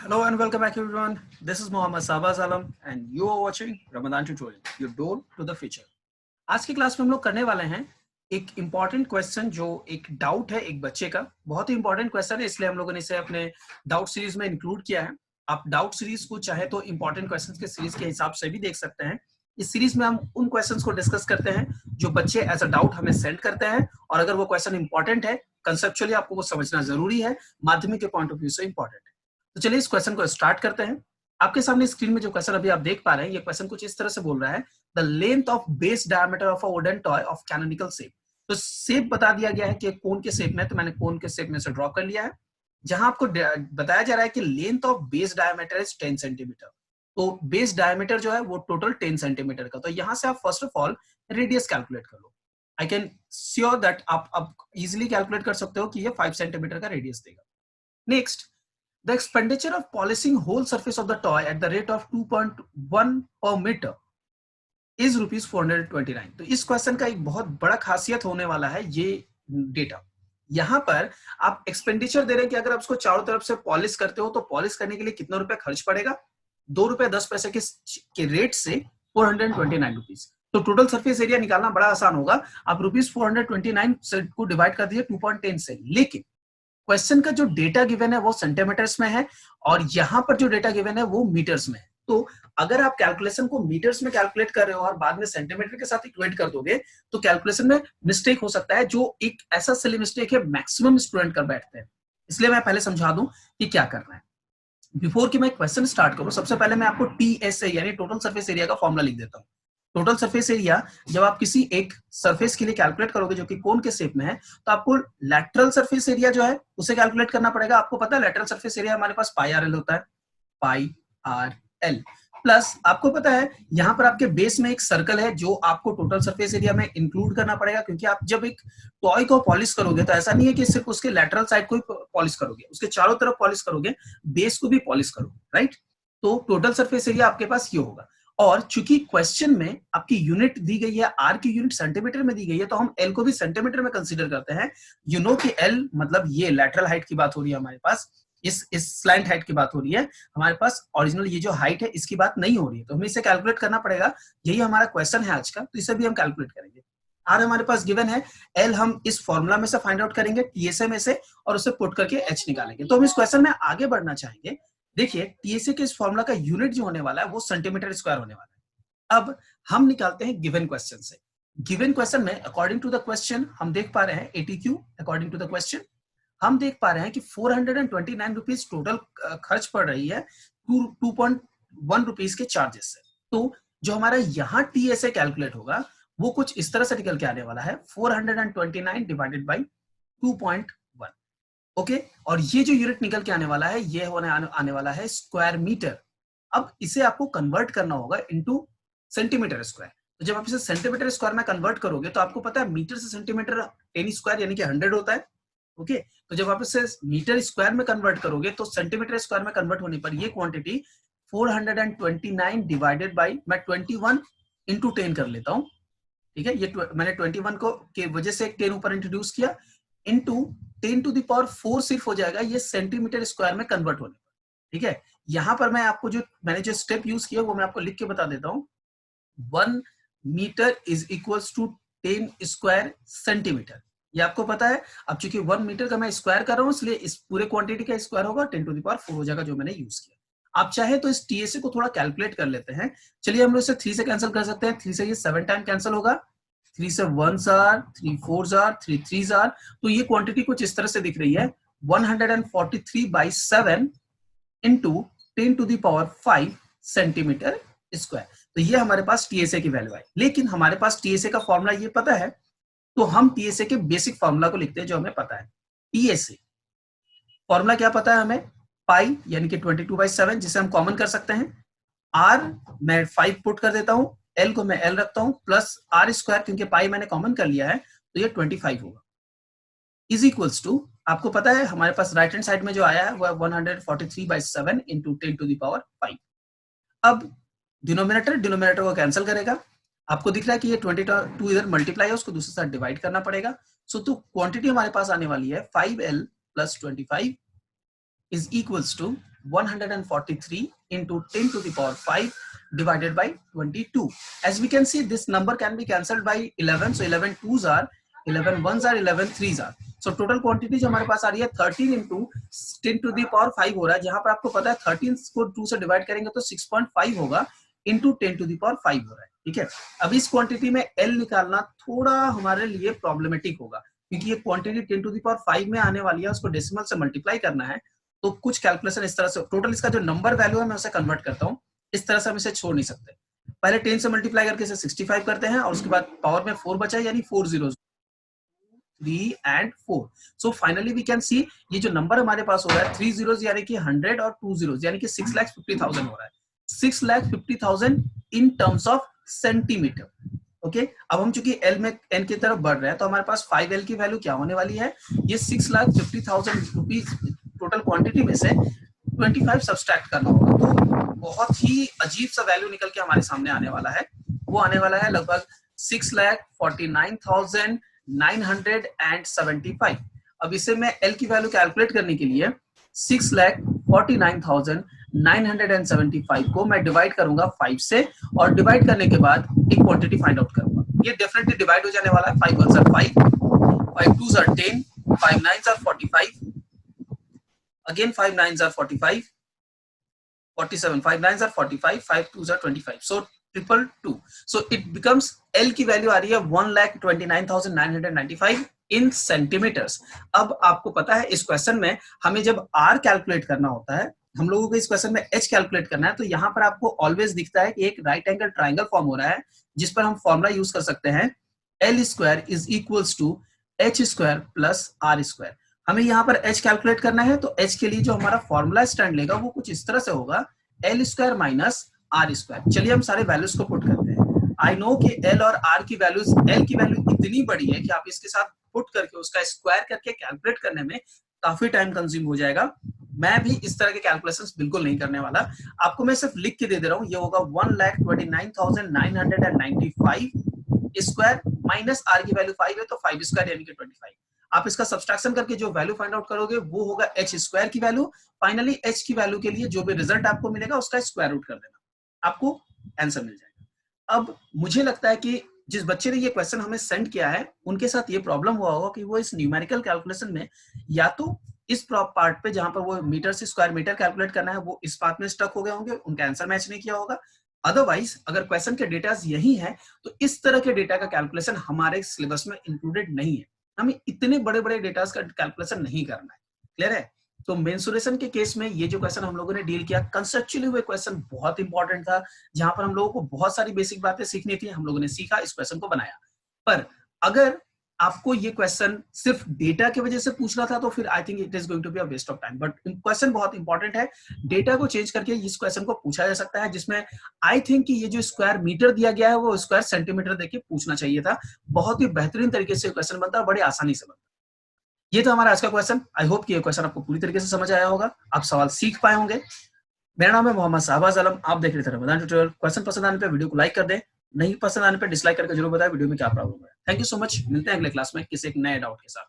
Hello and welcome back everyone. This is Mohammad Sabaz Alam and you are watching Ramadan Tutorial, your door to the future. आज की class में हम लोग करने वाले हैं एक इम्पॉर्टेंट क्वेश्चन जो एक डाउट है एक बच्चे का। बहुत ही इंपॉर्टेंट क्वेश्चन है, इसलिए हम लोगों ने इसे अपने डाउट सीरीज में इंक्लूड किया है। आप डाउट सीरीज को चाहे तो इंपॉर्टेंट क्वेश्चंस के सीरीज के हिसाब से भी देख सकते हैं। इस सीरीज में हम उन क्वेश्चंस को डिस्कस करते हैं जो बच्चे एज अ डाउट हमें सेंड करते हैं, और अगर वो क्वेश्चन इंपॉर्टेंट है, कंसेप्चुअली आपको वो समझना जरूरी है, माध्यमिक के पॉइंट ऑफ व्यू से इंपॉर्टेंट है। तो चलिए इस क्वेश्चन को स्टार्ट करते हैं। आपके सामने स्क्रीन में जो क्वेश्चन अभी आप देख पा रहे हैं, ये क्वेश्चन कुछ इस तरह से बोल रहा है, the length of base diameter of a wooden toy of canonical shape. तो शेप बता दिया गया है कि कोन के शेप में, तो मैंने कोन के शेप में से ड्रॉ कर लिया है। जहां आपको बताया जा रहा है कि length of base diameter is 10 centimetre. तो बेस डायमीटर जो है वो टोटल 10 सेंटीमीटर का। तो यहां से आप first of all radius calculate कर लो। आई कैन श्योर दैट आप इजिली कैलकुलेट कर सकते हो कि ये 5 सेंटीमीटर का रेडियस देगा। Next, the expenditure of polishing whole surface of the toy at the rate of 2.1 per meter is rupees 429। तो इस क्वेश्चन का एक बहुत बड़ा खासियत होने वाला है ये डेटा। यहां पर आप एक्सपेंडिचर दे रहे हैं कि अगर आप उसको चारों तरफ से पॉलिश करते हो तो पॉलिश करने के लिए कितना रुपया खर्च पड़ेगा, 2 रुपए 10 पैसे के रेट से 429 रुपीज। तो टोटल सरफेस एरिया निकालना बड़ा आसान होगा। आप रुपीज 429 को डिवाइड कर दिए 2.10 से। लेकिन क्वेश्चन का जो डेटा गिवन है वो सेंटीमीटर्स में है और यहां पर जो डेटा गिवन है वो मीटर्स में है। तो अगर आप कैलकुलेशन को मीटर्स में कैलकुलेट कर रहे हो और बाद में सेंटीमीटर के साथ इक्वेट कर दोगे तो कैलकुलेशन में मिस्टेक हो सकता है, जो एक ऐसा सिली मिस्टेक है मैक्सिमम स्टूडेंट कर बैठते हैं। इसलिए मैं पहले समझा दूं कि क्या करना है। बिफोर कि मैं क्वेश्चन स्टार्ट करूं, सबसे पहले मैं आपको टीएसए यानी टोटल सरफेस एरिया का फॉर्मूला लिख देता हूं। टोटल सरफेस एरिया जब आप किसी एक सरफेस के लिए कैलकुलेट करोगे जो कि कोन के शेप में है, तो आपको लैटरल सरफेस एरिया जो है उसे कैलकुलेट करना पड़ेगा। आपको पता है लैटरल सरफेस एरिया हमारे पास पाई आर एल होता है, पाई आर एल प्लस आपको पता है यहां पर आपके बेस में एक सर्कल है जो आपको टोटल सरफेस एरिया में इंक्लूड करना पड़ेगा, क्योंकि आप जब एक टॉय को पॉलिश करोगे तो ऐसा नहीं है कि सिर्फ उसके लैटरल साइड को ही पॉलिश करोगे, उसके चारों तरफ पॉलिश करोगे, बेस को भी पॉलिश करोगे, राइट। तो टोटल सरफेस एरिया आपके पास ये होगा। और चूंकि क्वेश्चन में आपकी यूनिट दी गई है, आर की यूनिट सेंटीमीटर में दी गई है, तो हम एल को भी सेंटीमीटर में कंसीडर करते हैं। यू नो कि एल मतलब ये लैटरल हाइट की बात हो रही है हमारे पास, इस स्लैंट हाइट की बात हो रही है हमारे पास। ओरिजिनल ये जो हाइट है इसकी बात नहीं हो रही है, तो हमें इसे कैलकुलेट करना पड़ेगा। यही हमारा क्वेश्चन है आज का, तो इसे भी हम कैलकुलेट करेंगे। आर हमारे पास गिवन है, एल हम इस फॉर्मूला में से फाइंड आउट करेंगे टीएसए में से और उसे पुट करके एच निकालेंगे। तो हम इस क्वेश्चन में आगे बढ़ना चाहेंगे। देखिए टीएसए के इस फॉर्मूला का यूनिट जो होने वाला है वो सेंटीमीटर स्क्वायर होने वाला है। अब हम निकालते हैं गिवन क्वेश्चन से। गिवन क्वेश्चन में अकॉर्डिंग टू द क्वेश्चन हम देख पा रहे हैं एटीक्यू अकॉर्डिंग टू द क्वेश्चन हम देख पा रहे हैं कि 429 रुपीज टोटल खर्च पड़ रही है 2.1 रुपीज के चार्जेस से। तो जो हमारा यहाँ टीएसए कैलकुलेट होगा वो कुछ इस तरह से निकल के आने वाला है, 429 डिवाइडेड बाई 2.1। ओके, और ये जो यूनिट निकल के आने वाला है ये आने वाला है स्क्वायर मीटर। अब इसे आपको कन्वर्ट करना होगा इनटू सेंटीमीटर स्क्वायर। तो जब आप इसे सेंटीमीटर स्क्वायर में कन्वर्ट करोगे तो आपको पता है मीटर से सेंटीमीटर 10 स्क्वायर यानी कि 100 होता है। ओके, तो जब आप इसे मीटर स्क्वायर में कन्वर्ट करोगे तो सेंटीमीटर स्क्वायर में कन्वर्ट होने पर ये क्वांटिटी 429 डिवाइडेड बाई, मैं 21 इंटू 10 कर लेता हूं, ठीक है। ये मैंने 21 को के वजह से एक 10 ऊपर इंट्रोड्यूस किया, इंटू 10 टू द पावर 4 सिर्फ हो जाएगा ये सेंटीमीटर स्क्वायर में कन्वर्ट होने पर, ठीक है। यहां पर मैं आपको मैंने जो स्टेप यूज किया वो मैं आपको लिख के बता देता हूं। 1 metre is equals to 10 square centimetre, ये आपको पता है। अब चूंकि 1 मीटर का मैं स्क्वायर कर रहा हूं इसलिए इस पूरे क्वांटिटी का स्क्वायर होगा 10 टू द पावर 4 हो जाएगा जो मैंने यूज किया। आप चाहे तो इस टीएसए को थोड़ा कैलकुलेट कर लेते हैं। चलिए हम लोग इसे 3 से कैंसिल कर सकते हैं। 3 से ये 7 टाइम कैंसिल होगा, 3 से 1 आर, 3 4 आर, 3 3 आर। तो ये क्वांटिटी कुछ इस तरह से दिख रही है, 143/7 into 10 to the power 5 centimetre square. तो ये हमारे पास टीएसए की वैल्यू है। लेकिन हमारे पास टीएसए का फॉर्मूला ये पता है, तो हम टीएसए के बेसिक फॉर्मूला को लिखते हैं जो हमें पता है। टीएसए फॉर्मूला क्या पता है हमें, पाई यानी कि 22/7 जिसे हम कॉमन कर सकते हैं। आर मैं 5 पुट कर देता हूं, एल को मैं एल रखता हूं, प्लस आर स्क्वायर क्योंकि पाई मैंने कॉमन कर लिया है तो ये 25 होगा, इज इक्वल्स टू, आपको पता है हमारे पास राइट हैंड साइड में जो आया है वो 143/7 इंटू 10 टू द पावर 5। अब डिनोमिनेटर को कैंसिल करेगा, आपको दिख रहा है कि ये 22 इधर मल्टीप्लाई है, उसको दूसरे साथ डिवाइड करना पड़ेगा। सो तो क्वांटिटी हमारे पास आने वाली है 5L plus 25 is equals to 143 into 10 to the power 5 divided by 22. As we can see, this number can be cancelled by 11. So 11 2s are, 11 1s are, 11 3s are. So total quantity जो हमारे पास आ रही है 13 into 10 to the power 5 हो रहा है, जहां पर आपको पता है 13 को 2 से डिवाइड करेंगे तो 6.5 होगा, into 10 to the power 5 हो रहा है, ठीक है। अब इस क्वांटिटी में L निकालना थोड़ा हमारे लिए प्रॉब्लमेटिक होगा, क्योंकि ये क्वांटिटी 10 to the power 5 में आने वाली है, उसको डेसिमल से मल्टीप्लाई करना है, तो कुछ कैलकुलेशन इस तरह से, टोटल इसका जो नंबर वैल्यू है मैं उसे कन्वर्ट करता हूँ, इस तरह से हम इसे छोड़ नहीं सकते। पहले 10 से मल्टीप्लाई करके इसे 65 करते हैं, और उसके बाद पावर में 4 बचा, यानी 4 zeros, 3 and 4. So finally we can see ये जो नंबर हमारे पास हो रहा है 3 zeros यानी कि 100 और 2 zeros यानी कि 6,50,000 हो रहा है, 6,50,000 in terms of centimetre. Okay, अब हम चूंकि एल में एन की तरफ बढ़ रहे हैं, तो हमारे पास 5L की वैल्यू क्या होने वाली है, ये 6,50,000 रुपीज टोटल क्वांटिटी में से 25 सब्सट्रैक्ट करना होगा, तो बहुत ही अजीब सा वैल्यू निकल के हमारे सामने आने वाला है। वो आने वाला है लगभग 6,49,975। अब इसे मैं एल की वैल्यू कैलकुलेट करने के लिए 6,49,975 को मैं डिवाइड करूंगा 5 से, और डिवाइड करने के बाद एक क्वांटिटी फाइंड आउट करूंगा। ये डेफिनेटली डिवाइड हो जाने वाला है, 5 1s are 5, 5 2s are 10, 5 9s are 45, again 5 9s are 45, 47, 5 9s are 45, 5 2s are 25, so 222. So it becomes L की वैल्यू आ रही है 1,29,995 इन सेंटीमीटर्स। अब आपको पता है इस क्वेश्चन में हमें जब R कैलकुलेट करना होता है, हम लोगों को इस क्वेश्चन में H कैलकुलेट करना है, तो यहाँ पर आपको ऑलवेज दिखता है कि एक राइट एंगल ट्राइंगल फॉर्म हो रहा है, जिस पर हम फॉर्मूला यूज कर सकते हैं L square is equals to H square plus R square. हमें यहाँ पर H कैलकुलेट करना है, तो H के लिए जो हमारा फॉर्मूला स्टैंड लेगा वो कुछ इस तरह से होगा, L square minus R square. चलिए हम सारे वैल्यूज को पुट करते हैं। आई नो कि L और R की वैल्यूज, L की वैल्यू इतनी बड़ी है कि आप इसके साथ पुट करके उसका स्क्वायर करके कैलकुलेट करने में काफी टाइम कंज्यूम हो जाएगा। मैं भी इस तरह के कैलकुलेशंस बिल्कुल नहीं करने वाला, आपको मैं सिर्फ लिख के दे रहा हूँ। ये होगा 1,29,995 स्क्वायर माइनस R की वैल्यू 5 है, तो 5 स्क्वायर यानी कि 25। आप इसका सब्सट्रैक्शन करके जो वैल्यू फाइंड आउट करोगे वो होगा H स्क्वायर की वैल्यू। फाइनली H की वैल्यू के लिए जो भी रिजल्ट आपको मिलेगा उसका स्क्वायर रूट कर देना, आपको आंसर मिल जाएगा। अब मुझे लगता है कि जिस बच्चे ने ये क्वेश्चन हमें सेंड किया है उनके साथ ये प्रॉब्लम हुआ होगा कि वो इस न्यूमेरिकल कैलकुलेशन में या तो इस पार्ट पे जहां पर वो मीटर से स्क्वायर मीटर कैलकुलेट करना है वो इस पार्ट में स्टक हो गए होंगे, उनका आंसर मैच नहीं किया होगा। अदरवाइज अगर क्वेश्चन के डेटा यही है तो इस तरह के डेटा का कैलकुलेशन हमारे सिलेबस में इंक्लूडेड नहीं है, हमें इतने बड़े बड़े डेटा का कैलकुलेशन नहीं करना है। क्लियर है? तो मेंसुरेशन के केस में ये जो क्वेश्चन हम लोगों ने डील किया, कंसेप्चुअली वो क्वेश्चन बहुत इंपॉर्टेंट था, जहां पर हम लोगों को बहुत सारी बेसिक बातें सीखनी थी, हम लोगों ने सीखा, इस क्वेश्चन को बनाया। पर अगर आपको ये क्वेश्चन सिर्फ डेटा की वजह से पूछना था तो फिर I think it is going to be a waste of time. But question बहुत इंपॉर्टेंट है, डेटा को चेंज करके इस क्वेश्चन को पूछा जा सकता है, जिसमें आई थिंक कि ये जो स्क्वायर मीटर दिया गया है वो स्क्वायर सेंटीमीटर देके पूछना चाहिए था। बहुत ही बेहतरीन तरीके से क्वेश्चन बनता है, बड़े आसानी से बनता है। ये था हमारा आज का क्वेश्चन। आई होप कि ये क्वेश्चन आपको पूरी तरीके से समझ आया होगा, आप सवाल सीख पाए होंगे। मेरा नाम है मोहम्मद शाहबाज आलम, आप देख रहे थे रमजान ट्यूटोरियल। क्वेश्चन पसंद आने पे वीडियो को लाइक कर दें, नहीं पसंद आने पे डिसलाइक करके जरूर बताएं वीडियो में क्या प्रॉब्लम है। थैंक यू सो मच, मिलते हैं अगले क्लास में किसी एक नए डाउट के साथ।